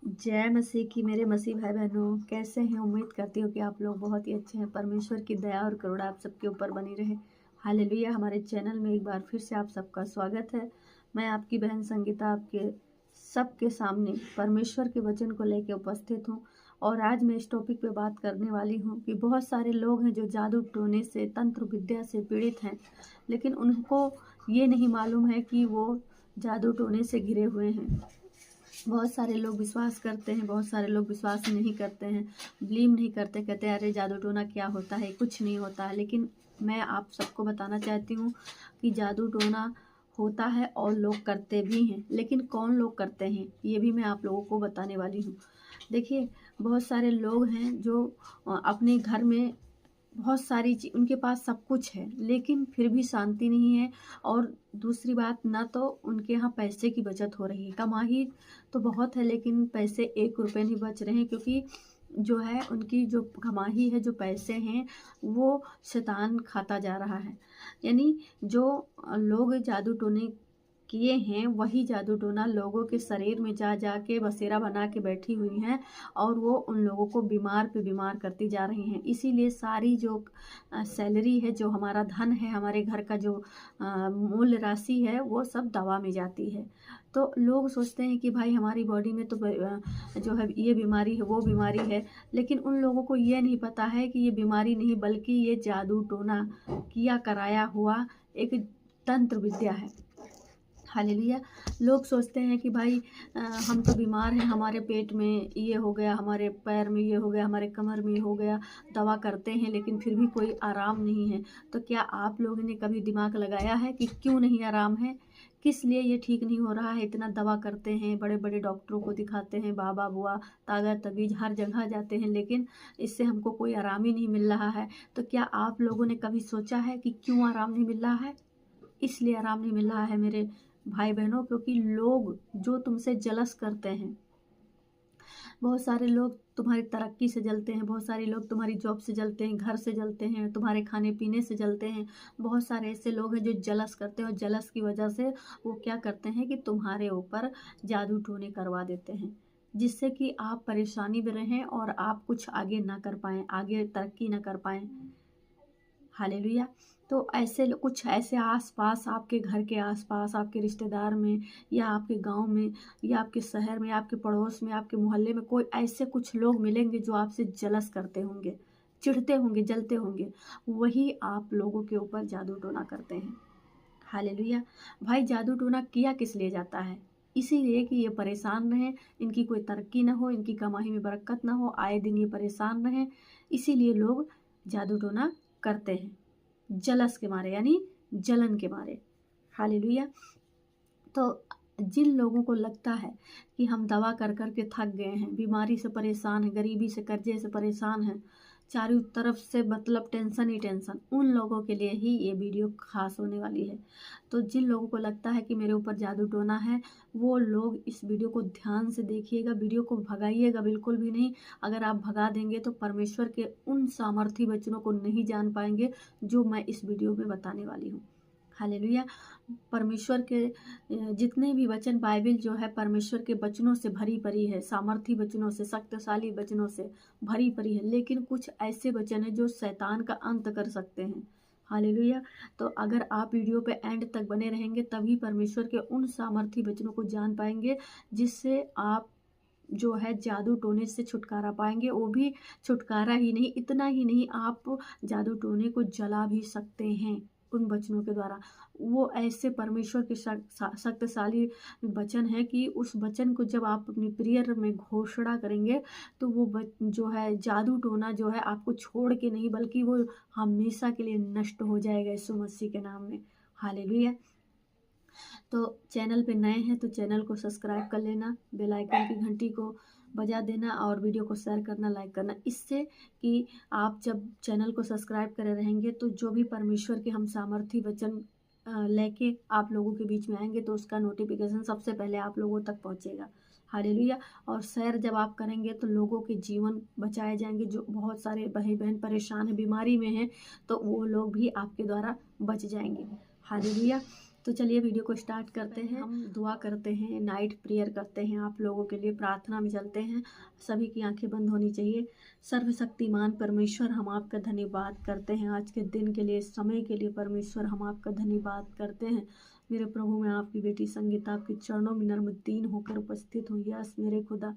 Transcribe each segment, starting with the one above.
जय मसीह की मेरे मसीह भाई बहनों, कैसे हैं? उम्मीद करती हूँ कि आप लोग बहुत ही अच्छे हैं। परमेश्वर की दया और करुणा आप सबके ऊपर बनी रहे। हालेलुया। हमारे चैनल में एक बार फिर से आप सबका स्वागत है। मैं आपकी बहन संगीता आपके सबके सामने परमेश्वर के वचन को लेकर उपस्थित हूँ। और आज मैं इस टॉपिक पे बात करने वाली हूँ कि बहुत सारे लोग हैं जो जादू टोने से, तंत्र विद्या से पीड़ित हैं, लेकिन उनको ये नहीं मालूम है कि वो जादू टोने से घिरे हुए हैं। बहुत सारे लोग विश्वास करते हैं, बहुत सारे लोग विश्वास नहीं करते हैं, बिलीव नहीं करते, कहते हैं अरे जादू टोना क्या होता है, कुछ नहीं होता है। लेकिन मैं आप सबको बताना चाहती हूँ कि जादू टोना होता है और लोग करते भी हैं। लेकिन कौन लोग करते हैं ये भी मैं आप लोगों को बताने वाली हूँ। देखिए, बहुत सारे लोग हैं जो अपने घर में बहुत सारी उनके पास सब कुछ है, लेकिन फिर भी शांति नहीं है। और दूसरी बात, ना तो उनके यहाँ पैसे की बचत हो रही है, कमाई तो बहुत है लेकिन पैसे 1 रुपये नहीं बच रहे हैं, क्योंकि जो है उनकी जो कमाई है, जो पैसे हैं, वो शैतान खाता जा रहा है। यानी जो लोग जादू टोने किए हैं, वही जादू टोना लोगों के शरीर में जा जा के बसेरा बना के बैठी हुई हैं, और वो उन लोगों को बीमार पे बीमार करती जा रही हैं। इसीलिए सारी जो सैलरी है, जो हमारा धन है, हमारे घर का जो मूल राशि है, वो सब दवा में जाती है। तो लोग सोचते हैं कि भाई हमारी बॉडी में तो जो है ये बीमारी है, वो बीमारी है, लेकिन उन लोगों को ये नहीं पता है कि ये बीमारी नहीं, बल्कि ये जादू टोना किया कराया हुआ एक तंत्र विद्या है। हालेलुया। लोग सोचते हैं कि भाई हम तो बीमार हैं, हमारे पेट में ये हो गया, हमारे पैर में ये हो गया, हमारे कमर में ये हो गया, दवा करते हैं लेकिन फिर भी कोई आराम नहीं है। तो क्या आप लोगों ने कभी दिमाग लगाया है कि क्यों नहीं आराम है, किस लिए ये ठीक नहीं हो रहा है? इतना दवा करते हैं, बड़े बड़े डॉक्टरों को दिखाते हैं, बाबा बुआ तागा तबीज हर जगह जाते हैं, लेकिन इससे हमको कोई आराम ही नहीं मिल रहा है। तो क्या आप लोगों ने कभी सोचा है कि क्यों आराम नहीं मिल रहा है? इसलिए आराम नहीं मिल रहा है मेरे भाई बहनों, क्योंकि लोग जो तुमसे जलस करते हैं, बहुत सारे लोग तुम्हारी तरक्की से जलते हैं, बहुत सारे लोग तुम्हारी जॉब से जलते हैं, घर से जलते हैं, तुम्हारे खाने पीने से जलते हैं। बहुत सारे ऐसे लोग हैं जो जलस करते हैं, और जलस की वजह से वो क्या करते हैं कि तुम्हारे ऊपर जादू टोने करवा देते हैं, जिससे कि आप परेशानी में रहें और आप कुछ आगे ना कर पाएँ, आगे तरक्की ना कर पाएँ। हालेलुया। तो कुछ ऐसे आस-पास, आपके घर के आस-पास, आपके रिश्तेदार में, या आपके गाँव में, या आपके शहर में, आपके पड़ोस में, आपके मोहल्ले में कोई ऐसे कुछ लोग मिलेंगे जो आपसे जलस करते होंगे, चिढ़ते होंगे, जलते होंगे। वही आप लोगों के ऊपर जादू टोना करते हैं। हालेलुया। भाई जादू टोना किया किस लिए जाता है? इसीलिए कि ये परेशान रहें, इनकी कोई तरक्की ना हो, इनकी कमाई में बरकत ना हो, आए दिन ये परेशान रहें। इसीलिए लोग जादू टोना करते हैं, जलस के मारे, यानी जलन के मारे। हालेलुया। तो जिन लोगों को लगता है कि हम दवा कर कर के थक गए हैं, बीमारी से परेशान हैं, गरीबी से, कर्जे से परेशान हैं, चारों तरफ से मतलब टेंशन ही टेंशन, उन लोगों के लिए ही ये वीडियो खास होने वाली है। तो जिन लोगों को लगता है कि मेरे ऊपर जादू टोना है, वो लोग इस वीडियो को ध्यान से देखिएगा, वीडियो को भगाइएगा बिल्कुल भी नहीं। अगर आप भगा देंगे तो परमेश्वर के उन सामर्थी वचनों को नहीं जान पाएंगे जो मैं इस वीडियो में बताने वाली हूँ। हालेलुया। परमेश्वर के जितने भी वचन, बाइबल जो है परमेश्वर के वचनों से भरी पड़ी है, सामर्थी वचनों से, शक्तिशाली वचनों से भरी पड़ी है, लेकिन कुछ ऐसे वचन हैं जो शैतान का अंत कर सकते हैं। हालेलुया। तो अगर आप वीडियो पे एंड तक बने रहेंगे, तभी परमेश्वर के उन सामर्थी वचनों को जान पाएंगे, जिससे आप जो है जादू टोने से छुटकारा पाएंगे। वो भी छुटकारा ही नहीं, इतना ही नहीं, आप जादू टोने को जला भी सकते हैं उन वचनों के द्वारा। वो ऐसे परमेश्वर के शक्तिशाली वचन है कि उस वचन को जब आप अपनी प्रेयर में घोषणा करेंगे, तो वो जो है जादू टोना जो है आपको छोड़ के नहीं, बल्कि वो हमेशा के लिए नष्ट हो जाएगा यीशु मसीह के नाम में। हालेलुया। तो चैनल पे नए हैं तो चैनल को सब्सक्राइब कर लेना, बेल आइकन की घंटी को बजा देना, और वीडियो को शेयर करना, लाइक करना, इससे कि आप जब चैनल को सब्सक्राइब करे रहेंगे तो जो भी परमेश्वर के हम सामर्थी वचन लेके आप लोगों के बीच में आएंगे, तो उसका नोटिफिकेशन सबसे पहले आप लोगों तक पहुंचेगा। हालेलुया। और शेयर जब आप करेंगे तो लोगों के जीवन बचाए जाएंगे, जो बहुत सारे भाई बहन परेशान हैं, बीमारी में हैं, तो वो लोग भी आपके द्वारा बच जाएंगे। हालेलुया। तो चलिए वीडियो को स्टार्ट करते हैं। हम दुआ करते हैं, नाइट प्रेयर करते हैं, आप लोगों के लिए प्रार्थना में चलते हैं। सभी की आंखें बंद होनी चाहिए। सर्वशक्तिमान परमेश्वर, हम आपका धन्यवाद करते हैं आज के दिन के लिए, समय के लिए। परमेश्वर, हम आपका धन्यवाद करते हैं। मेरे प्रभु, मैं आपकी बेटी संगीता आपके चरणों में नर्मदीन होकर उपस्थित हूँ। यस मेरे खुदा,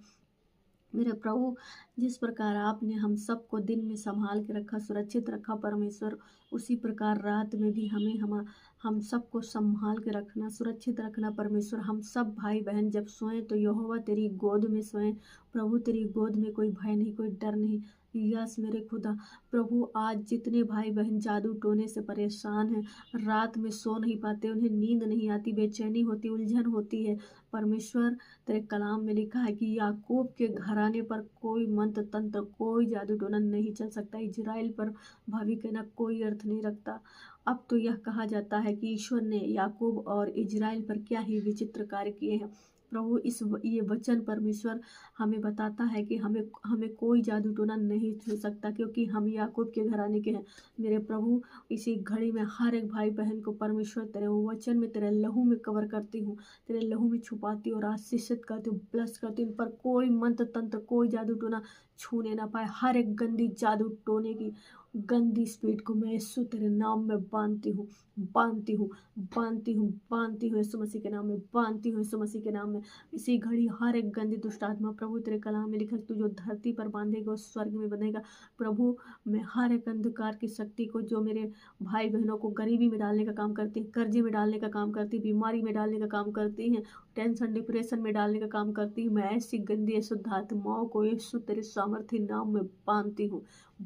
मेरे प्रभु, जिस प्रकार आपने हम सबको दिन में संभाल के रखा, सुरक्षित रखा परमेश्वर, उसी प्रकार रात में भी हमें हम सबको संभाल के रखना, सुरक्षित रखना परमेश्वर। हम सब भाई बहन जब सोएं तो यहोवा तेरी गोद में सोएं। प्रभु, तेरी गोद में कोई भय नहीं, कोई डर नहीं। यस मेरे खुदा, प्रभु, आज जितने भाई बहन जादू टोने से परेशान हैं, रात में सो नहीं पाते, उन्हें नींद नहीं आती, बेचैनी होती, उलझन होती है परमेश्वर, तेरे कलाम में लिखा है कि याकूब के घराने पर कोई मंत्र तंत्र, कोई जादू टोना नहीं चल सकता। इजराइल पर भावी कहना कोई अर्थ नहीं रखता। अब तो यह कहा जाता है कि ईश्वर ने याकूब और इजराइल पर क्या ही विचित्र कार्य किए हैं। प्रभु, ये वचन परमेश्वर हमें बताता है कि हमें कोई जादू टोना नहीं छू सकता, क्योंकि हम याकूब के घराने के हैं। मेरे प्रभु, इसी घड़ी में हर एक भाई बहन को परमेश्वर तेरे वचन में, तेरे लहू में कवर करती हूँ, तेरे लहू में छुपाती हूँ और आशीषित करती हूँ, ब्लस करती हूँ। इन पर कोई मंत्र तंत्र, कोई जादू टोना छूने ना पाए। हर एक गंदी जादू टोने की गंदी स्पीड को मैं यीशु तेरे नाम में बांधती हूँ, बांधती हूँ, बांधती हूँ, बांधती हूँ यीशु मसीह के नाम में, बांधती हूँ यीशु मसीह के नाम में। इसी घड़ी हर एक गंदी दुष्ट आत्मा, प्रभु तेरे कलाम में लिखा, तू जो धरती पर बांधेगा वो स्वर्ग में बंधेगा। प्रभु, मैं हर एक अंधकार की शक्ति को, जो मेरे भाई बहनों को गरीबी में डालने का काम करती है, कर्जे में डालने का काम करती है, बीमारी में डालने का काम करती हैं, टेंशन डिप्रेशन में डालने का काम करती है, मैं ऐसी गंदी अशुद्ध आत्माओं को यीशु तेरे सामर्थ्य नाम में बांधती हूँ,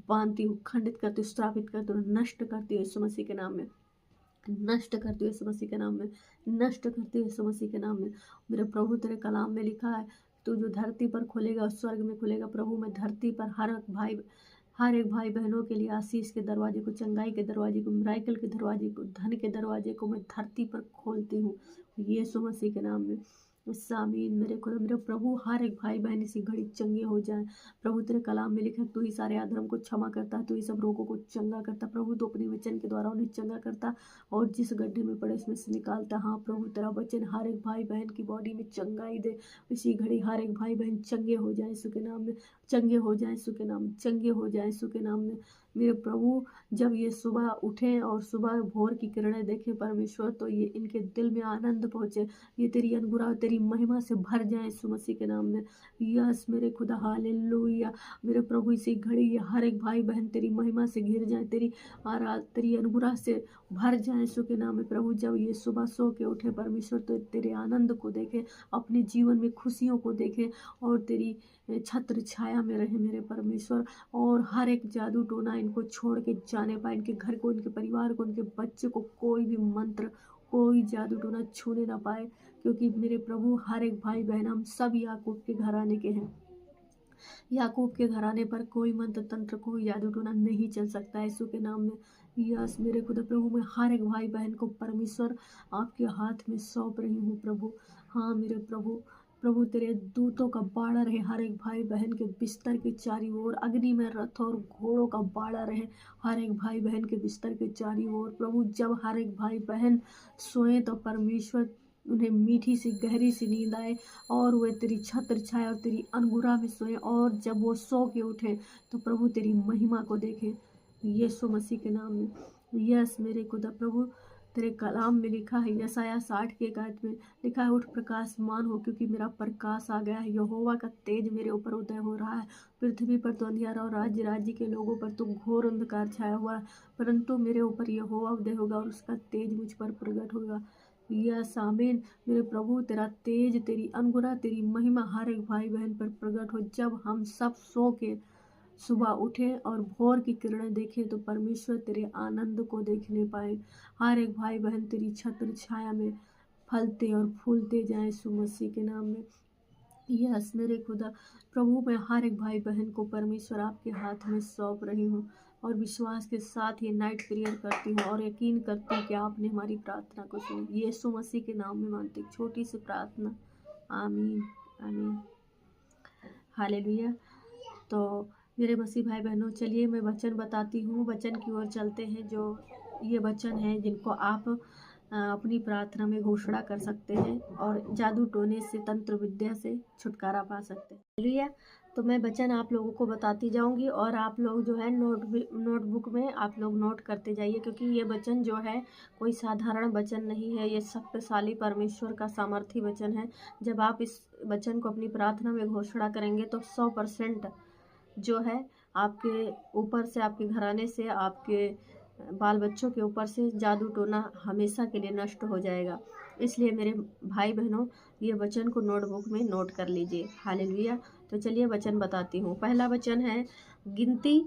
बांधती हूँ, खंडित करती हूँ, स्थापित करती हूँ, नष्ट करती हूँ यीशु मसीह के नाम में, नष्ट करती हूँ यीशु मसीह के नाम में, नष्ट करती हूँ यीशु मसीह के नाम में। मेरे प्रभु, तेरे कलाम में लिखा है, तू जो धरती पर खोलेगा स्वर्ग में खुलेगा। प्रभु, मैं धरती पर हर एक भाई बहनों के लिए आशीष के दरवाजे को, चंगाई के दरवाजे को, मिराकल के दरवाजे को, धन के दरवाजे को मैं धरती पर खोलती हूँ यीशु मसीह के नाम में। सामीन मेरे खुदा, मेरे प्रभु, हर एक भाई बहन इसी घड़ी चंगे हो जाए। प्रभु, तेरे कलाम में लिखा, तू ही सारे अधर्म को क्षमा करता, तू ही सब रोगों को चंगा करता। प्रभु, तो अपने वचन के द्वारा उन्हें चंगा करता और जिस गड्ढे में पड़े उसमें से निकालता। हाँ प्रभु, तेरा वचन हर एक भाई बहन की बॉडी में चंगाई दे। इसी घड़ी हर एक भाई बहन चंगे हो जाए यीशु के नाम में, चंगे हो जाए यीशु के नाम में, चंगे हो जाए यीशु के नाम में। मेरे प्रभु, जब ये सुबह उठें और सुबह भोर की किरणें देखें परमेश्वर, तो ये इनके दिल में आनंद पहुँचे, ये तेरी अनुग्रह, तेरी महिमा से भर जाए यीशु मसीह के नाम में। यस मेरे खुदा, हालेलुया। मेरे प्रभु, इसी घड़ी ये हर एक भाई बहन तेरी महिमा से घिर जाए, तेरी अनुग्रह से भर जाए यीशु के नाम में। प्रभु, जब ये सुबह सो के उठे परमेश्वर, तो तेरे आनंद को देखे, अपने जीवन में खुशियों को देखे और तेरी छत्र छाया में रहे मेरे परमेश्वर। और हर एक जादू टोना इनको छोड़ के जाने पाए, इनके घर को, इनके परिवार को, इनके बच्चे को कोई भी मंत्र, कोई जादू टोना छूने ना पाए, क्योंकि मेरे प्रभु, हर एक भाई बहन हम सब याकूब के घराने के हैं। याकूब के घराने पर कोई मंत्र तंत्र, कोई जादू टोना नहीं चल सकता यीशु के नाम में। यस मेरे खुदा, प्रभु, मैं हर एक भाई बहन को परमेश्वर आपके हाथ में सौंप रही हूँ प्रभु। हाँ मेरे प्रभु, प्रभु, तेरे दूतों का बाड़ा रहे हर एक भाई बहन के बिस्तर के चारों ओर, अग्नि में रथ और घोड़ों का बाड़ा रहे हर एक भाई बहन के बिस्तर के चारों ओर। प्रभु, जब हर एक भाई बहन सोए तो परमेश्वर उन्हें मीठी सी गहरी सी नींद आए और वे तेरी छत्र छाया और तेरी अनुग्रह में सोए, और जब वो सो के उठे तो प्रभु तेरी महिमा को देखे यीशु मसीह के नाम में। यस मेरे खुदा, प्रभु, तेरे कलाम में लिखा है, यशायाह 60 के 1 में लिखा है, उठ प्रकाशमान हो, क्योंकि मेरा प्रकाश आ गया है, यहोवा का तेज मेरे ऊपर उदय हो रहा है। पृथ्वी पर तो अंधियारा और राज्य राज्य के लोगों पर तो घोर अंधकार छाया हुआ है, परंतु मेरे ऊपर यहोवा उदय होगा और उसका तेज मुझ पर प्रकट होगा। यस आमीन। मेरे प्रभु, तेरा तेज, तेरी अनुग्रह, तेरी महिमा हर एक भाई बहन पर प्रकट हो। जब हम सब सो के सुबह उठे और भोर की किरणें देखें तो परमेश्वर तेरे आनंद को देखने पाए। हर एक भाई बहन तेरी छत्र छाया में फलते और फूलते जाएं यीशु मसीह के नाम में। यस मेरे खुदा, प्रभु, मैं हर एक भाई बहन को परमेश्वर आपके हाथ में सौंप रही हूँ और विश्वास के साथ ये नाइट प्रेयर करती हूँ और यकीन करती हूँ कि आपने हमारी प्रार्थना को सुनी। यीशु मसीह के नाम में मांगती हूँ छोटी सी प्रार्थना, आमीन आमीन, हालेलुया। तो मेरे मसीह भाई बहनों, चलिए मैं वचन बताती हूँ, वचन की ओर चलते हैं। जो ये वचन है जिनको आप अपनी प्रार्थना में घोषणा कर सकते हैं और जादू टोने से, तंत्र विद्या से छुटकारा पा सकते हैं। हालेलुया। तो मैं वचन आप लोगों को बताती जाऊंगी और आप लोग जो है नोटबुक में आप लोग नोट करते जाइए, क्योंकि ये वचन जो है कोई साधारण वचन नहीं है, ये शक्तिशाली परमेश्वर का सामर्थी वचन है। जब आप इस वचन को अपनी प्रार्थना में घोषणा करेंगे तो 100% जो है आपके ऊपर से, आपके घराने से, आपके बाल बच्चों के ऊपर से जादू टोना हमेशा के लिए नष्ट हो जाएगा। इसलिए मेरे भाई बहनों, ये वचन को नोटबुक में नोट कर लीजिए। हालेलुया। तो चलिए वचन बताती हूँ। पहला वचन है गिनती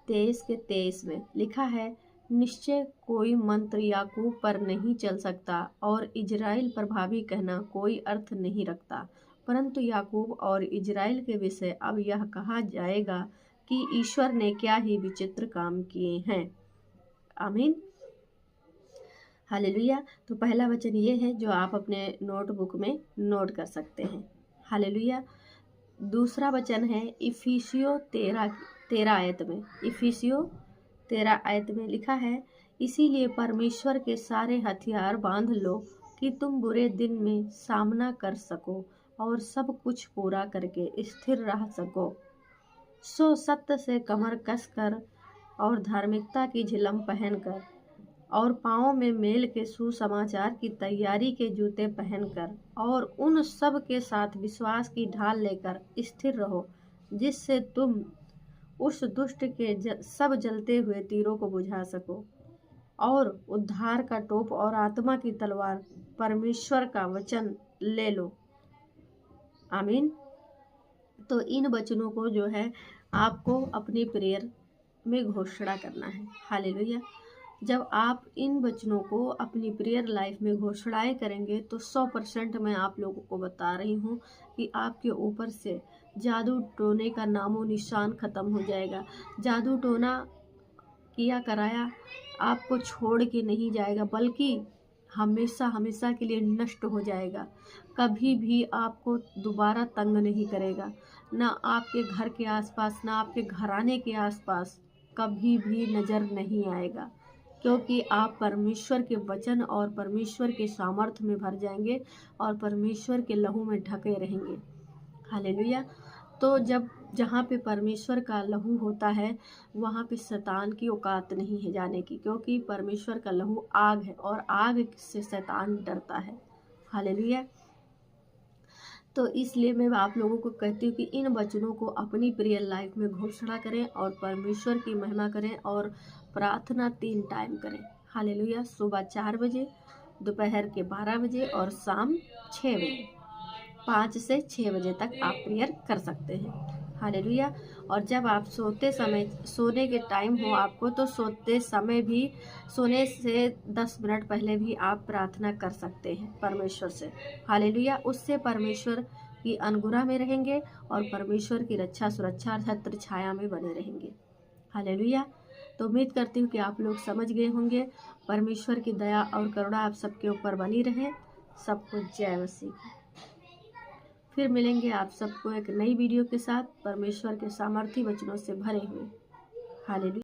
23 के 23 में लिखा है, निश्चय कोई मंत्र याकूब पर नहीं चल सकता और इजराइल पर भावी कहना कोई अर्थ नहीं रखता, परंतु याकूब और इजराइल के विषय अब यह कहा जाएगा कि ईश्वर ने क्या ही विचित्र काम किए हैं। आमीन। हालेलुया। तो पहला वचन ये है जो आप अपने नोटबुक में नोट कर सकते हैं। हालेलुया। दूसरा वचन है इफिसियो 13 आयत में। इफिसियो 13 आयत में लिखा है, इसीलिए परमेश्वर के सारे हथियार बांध लो कि तुम बुरे दिन में सामना कर सको और सब कुछ पूरा करके स्थिर रह सको। सो सत्य से कमर कसकर और धार्मिकता की झिलम पहनकर और पाँव में मेल के सुसमाचार की तैयारी के जूते पहनकर और उन सब के साथ विश्वास की ढाल लेकर स्थिर रहो, जिससे तुम उस दुष्ट के सब जलते हुए तीरों को बुझा सको, और उद्धार का टोप और आत्मा की तलवार परमेश्वर का वचन ले लो। आमीन। तो इन वचनों को जो है आपको अपनी प्रेयर में घोषणा करना है। हालेलुया। जब आप इन वचनों को अपनी प्रेयर लाइफ में घोषणाएं करेंगे तो 100% मैं आप लोगों को बता रही हूँ कि आपके ऊपर से जादू टोने का नामो निशान ख़त्म हो जाएगा। जादू टोना किया कराया आपको छोड़ के नहीं जाएगा, बल्कि हमेशा हमेशा के लिए नष्ट हो जाएगा। कभी भी आपको दोबारा तंग नहीं करेगा, ना आपके घर के आसपास, ना आपके घराने के आसपास कभी भी नज़र नहीं आएगा, क्योंकि आप परमेश्वर के वचन और परमेश्वर के सामर्थ्य में भर जाएंगे और परमेश्वर के लहू में ढके रहेंगे। हालेलुया। तो जहाँ पे परमेश्वर का लहू होता है वहाँ पे शैतान की औकात नहीं है जाने की, क्योंकि परमेश्वर का लहू आग है और आग से शैतान डरता है। हालेलुया। तो इसलिए मैं आप लोगों को कहती हूँ कि इन वचनों को अपनी प्रिय लाइफ में घोषणा करें और परमेश्वर की महिमा करें और प्रार्थना 3 टाइम करें। हालेलुया। सुबह 4 बजे, दोपहर के 12 बजे और शाम 6 बजे, 5 से 6 बजे तक आप प्रेयर कर सकते हैं। हालेलुया। और जब आप सोने के टाइम हो आपको, तो सोते समय भी, सोने से 10 मिनट पहले भी आप प्रार्थना कर सकते हैं परमेश्वर से। हालेलुया। उससे परमेश्वर की अनुग्रह में रहेंगे और परमेश्वर की रक्षा सुरक्षा छत्र छाया में बने रहेंगे। हालेलुया। तो उम्मीद करती हूँ कि आप लोग समझ गए होंगे। परमेश्वर की दया और करुणा आप सबके ऊपर बनी रहे। सबको जय मसीह। फिर मिलेंगे आप सबको एक नई वीडियो के साथ परमेश्वर के सामर्थी वचनों से भरे हुए। हालेलुया।